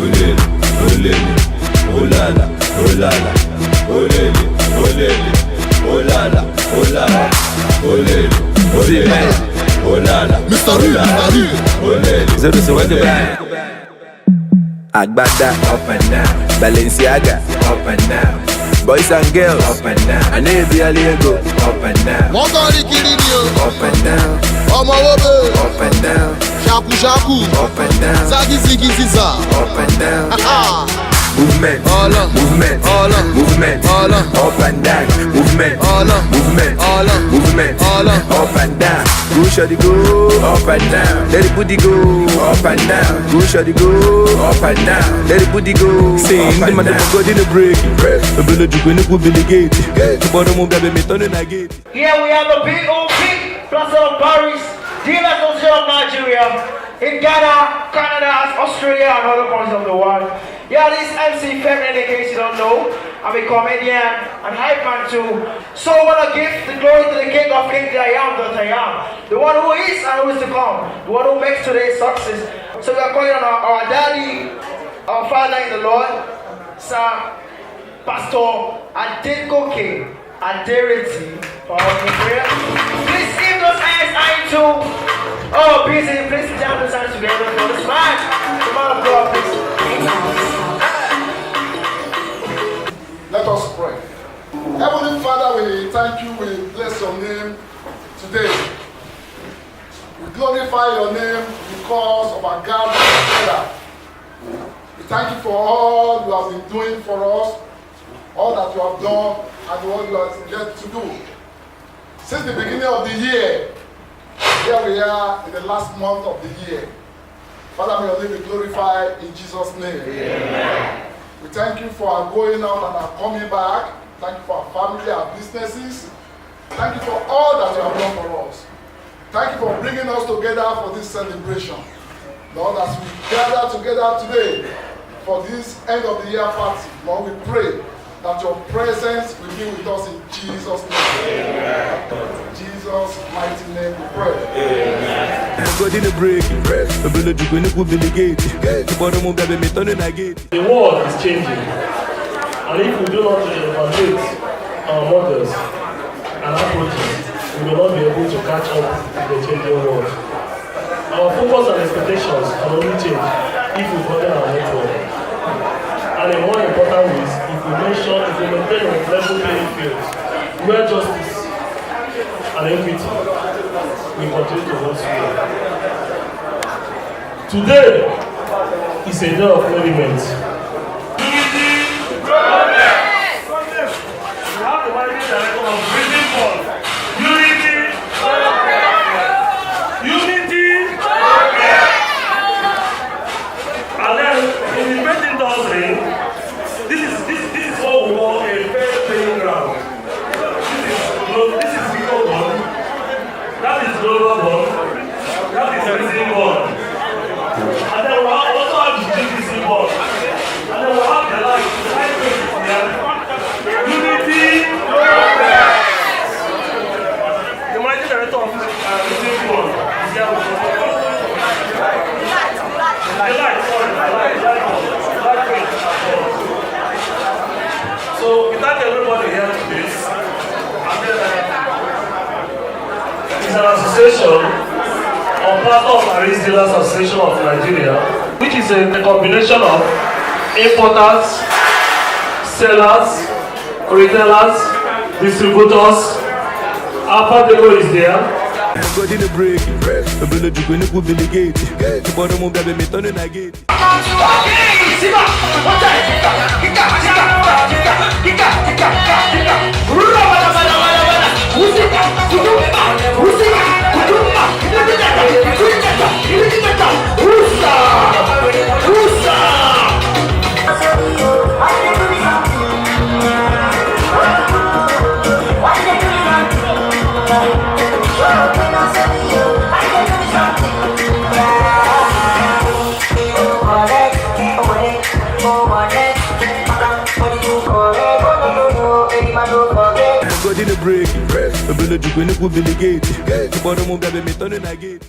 olele, olele, olala, olala, olele, olele, olala, olala, olele, olele, olala, Mr. Real, olele. So what the band? Agbada Up and down, Balenciaga up and down, boys and girls up and down, and every Aliego up and down, wọ́n kàn rí kiri ni o. up and down, Ọmọ owó bẹ́ẹ̀. up and down, Ṣakuṣaku. up and down, Zagizigizisa. up and down. Movement, Ọlọ. movement, Ọlọ. movement, Ọlọ. up and down, movement, Ọlọ. movement, Ọlọ. movement, Ọlọ. up and down. Go shawty go, up and down. Let the booty go, up and down. Go shawty go, up and down. Let the booty go. Sing the man go in the break. The village you go in the gate. The bottom of the me turn in a gate. Here we have the POP, Plaza of Paris, Dealers Association of Nigeria, in Ghana, Canada, Australia, and other parts of the world. Yeah, this MC Feminine, in case you don't know, I'm a comedian and hype man too. So I want to give the glory to the King of Kings, that I am, the one who is and who is to come, the one who makes today's success. So we are calling on our daddy, our father in the Lord, Sir Pastor Adekoke Adereti, for our prayer. Please give those hands high too. Oh, please jam those hands together for this man. The man of God, please. Let us pray. Heavenly Father, we thank you, we bless your name today. We glorify your name because of our gathering together. We thank you for all you have been doing for us, all that you have done, and what you are yet to do. Since the beginning of the year, here we are in the last month of the year. Father, may your name be glorified in Jesus' name. Amen. We thank you for our going out and our coming back. Thank you for our family, our businesses. Thank you for all that you have done for us. Thank you for bringing us together for this celebration. Lord, as we gather together today for this end of the year party, Lord, we pray that your presence will be with us in Jesus' name. Amen. In Jesus' mighty name we pray. Amen. God in the break, the village you go in the gate. The bottom of the me turn in a gate. The world is changing, and if we do not evaluate our models and approaches, we will not be able to catch up with the changing world. Our focus and expectations can only change if we broaden our network. And in more important ways, if we maintain a level playing field where justice and equity will continue to hold sway. Today is a day of merriment. We have the managing director of Breathing Ball. Unity. And then in the betting industry, this is what we call a fair playing ground. This is Pico Ball. That is Global Ball. That is Breathing Ball. And then we also have the GTC Ball. And then we have the light race here. Unity. The managing director of Breathing Ball is here with us. So we thank everybody here today. And then it's an association of Plaza of Dealers Association of Nigeria, which is a combination of importers, sellers, retailers, distributors. Our party is there. God in the break, the village you go in the gate. The bottom of the me turn in a gate. God in the break, the village you go in the gate. The bottom of the me turn in a gate.